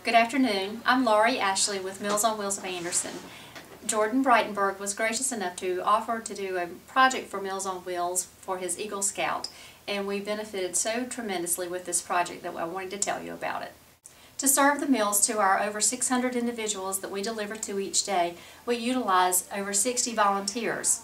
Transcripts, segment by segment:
Good afternoon. I'm Laurie Ashley with Meals on Wheels of Anderson. Jordan Breitenberg was gracious enough to offer to do a project for Meals on Wheels for his Eagle Scout, and we benefited so tremendously with this project that I wanted to tell you about it. To serve the meals to our over 600 individuals that we deliver to each day, we utilize over 60 volunteers.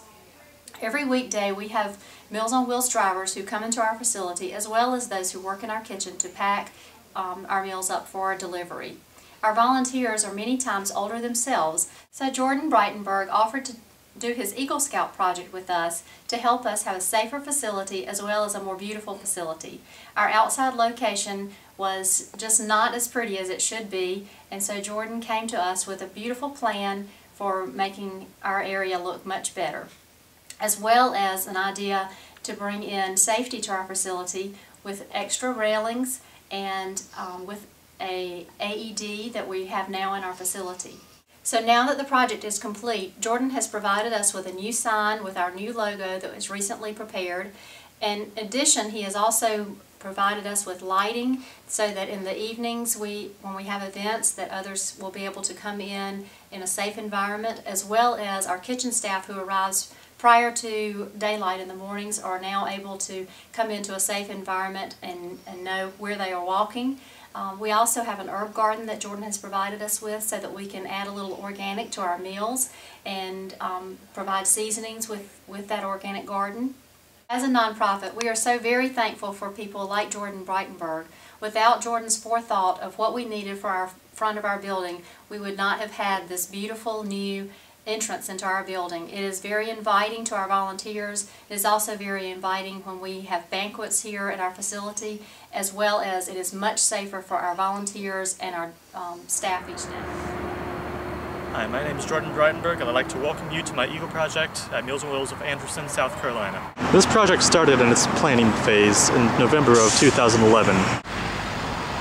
Every weekday we have Meals on Wheels drivers who come into our facility, as well as those who work in our kitchen to pack our meals up for our delivery. Our volunteers are many times older themselves, so Jordan Breitenberg offered to do his Eagle Scout project with us to help us have a safer facility as well as a more beautiful facility. Our outside location was just not as pretty as it should be, and so Jordan came to us with a beautiful plan for making our area look much better, as well as an idea to bring in safety to our facility with extra railings and with a AED that we have now in our facility. So now that the project is complete, Jordan has provided us with a new sign with our new logo that was recently prepared. In addition, he has also provided us with lighting so that in the evenings when we have events that others will be able to come in a safe environment, as well as our kitchen staff who arrives prior to daylight in the mornings are now able to come into a safe environment and know where they are walking. We also have an herb garden that Jordan has provided us with so that we can add a little organic to our meals and provide seasonings with that organic garden. As a nonprofit, we are so very thankful for people like Jordan Breitenberg. Without Jordan's forethought of what we needed for our front of our building, we would not have had this beautiful new entrance into our building. It is very inviting to our volunteers. It is also very inviting when we have banquets here at our facility, as well as it is much safer for our volunteers and our staff each day. Hi, my name is Jordan Breitenberg, and I'd like to welcome you to my Eagle project at Meals on Wheels of Anderson, South Carolina. This project started in its planning phase in November of 2011.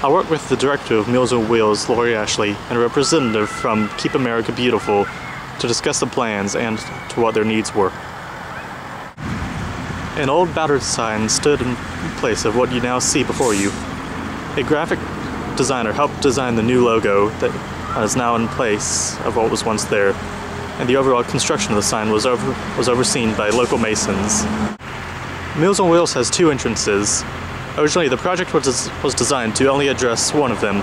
I work with the director of Meals on Wheels, Laurie Ashley, and a representative from Keep America Beautiful to discuss the plans and to what their needs were. An old battered sign stood in place of what you now see before you. A graphic designer helped design the new logo that is now in place of what was once there, and the overall construction of the sign was overseen by local masons. Meals on Wheels has two entrances. Originally, the project was designed to only address one of them,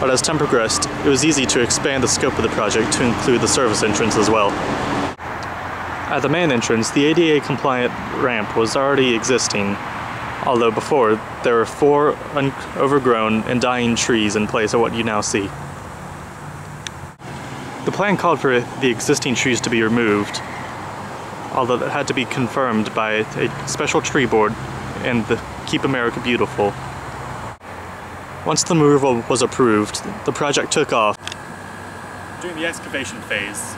but as time progressed, it was easy to expand the scope of the project to include the service entrance as well. At the main entrance, the ADA-compliant ramp was already existing, although before, there were 4 overgrown and dying trees in place of what you now see. The plan called for the existing trees to be removed, although that had to be confirmed by a special tree board and the Keep America Beautiful. Once the removal was approved, the project took off. During the excavation phase,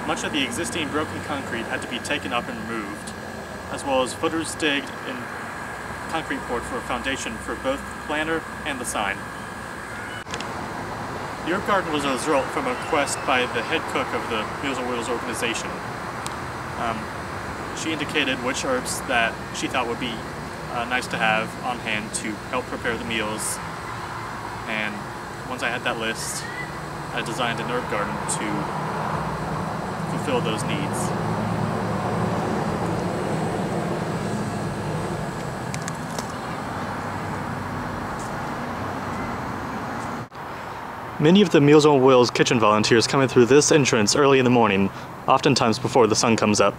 much of the existing broken concrete had to be taken up and removed, as well as footers digged and concrete poured for a foundation for both the planter and the sign. The herb garden was a result from a request by the head cook of the Meals on Wheels organization. She indicated which herbs that she thought would be nice to have on hand to help prepare the meals. And once I had that list, I designed an herb garden to fulfill those needs. Many of the Meals on Wheels kitchen volunteers come in through this entrance early in the morning, oftentimes before the sun comes up.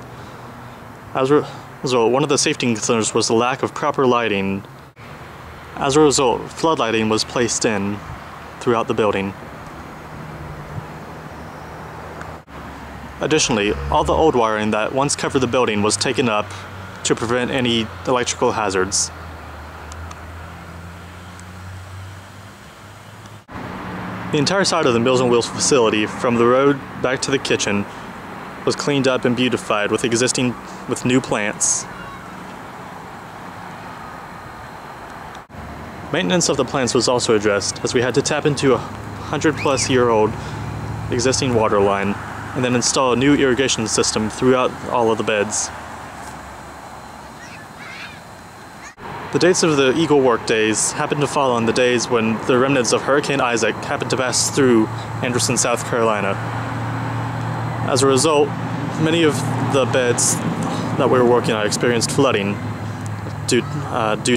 As a result, one of the safety concerns was the lack of proper lighting. As a result, floodlighting was placed in throughout the building. Additionally, all the old wiring that once covered the building was taken up to prevent any electrical hazards. The entire side of the Meals on Wheels facility, from the road back to the kitchen, was cleaned up and beautified with new plants. Maintenance of the plants was also addressed, as we had to tap into a 100-plus-year-old existing water line and then install a new irrigation system throughout all of the beds. The dates of the Eagle work days happened to fall on the days when the remnants of Hurricane Isaac happened to pass through Anderson, South Carolina. As a result, many of the beds that we were working on experienced flooding due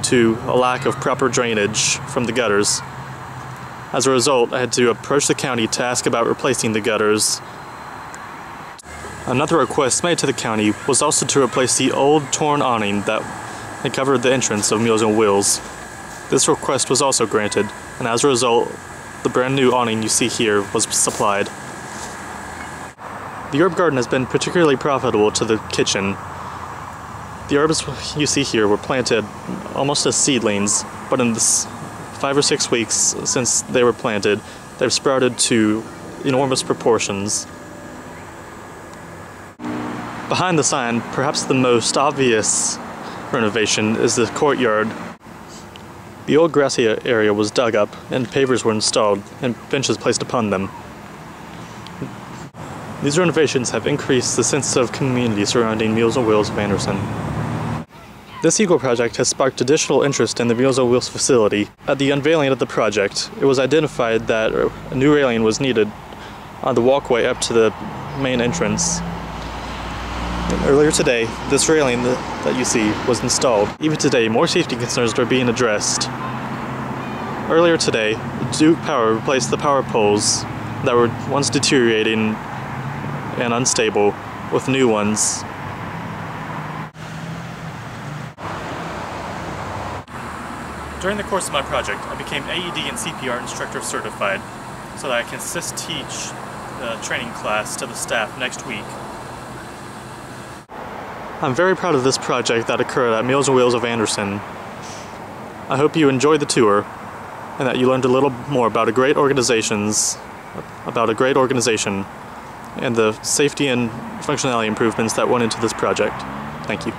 to a lack of proper drainage from the gutters. As a result, I had to approach the county to ask about replacing the gutters. Another request made to the county was also to replace the old torn awning that had covered the entrance of Meals on Wheels. This request was also granted, and as a result, the brand new awning you see here was supplied. The herb garden has been particularly profitable to the kitchen. The herbs you see here were planted almost as seedlings, but in this 5 or 6 weeks since they were planted, they've sprouted to enormous proportions. Behind the sign, perhaps the most obvious renovation is the courtyard. The old grassy area was dug up and pavers were installed and benches placed upon them. These renovations have increased the sense of community surrounding Meals on Wheels of Anderson. This Eagle project has sparked additional interest in the Meals on Wheels facility. At the unveiling of the project, it was identified that a new railing was needed on the walkway up to the main entrance. And earlier today, this railing that you see was installed. Even today, more safety concerns are being addressed. Earlier today, Duke Power replaced the power poles that were once deteriorating and unstable with new ones. During the course of my project, I became AED and CPR instructor certified so that I can teach the training class to the staff next week. I'm very proud of this project that occurred at Meals on Wheels of Anderson. I hope you enjoyed the tour and that you learned a little more about a great organization and the safety and functionality improvements that went into this project. Thank you.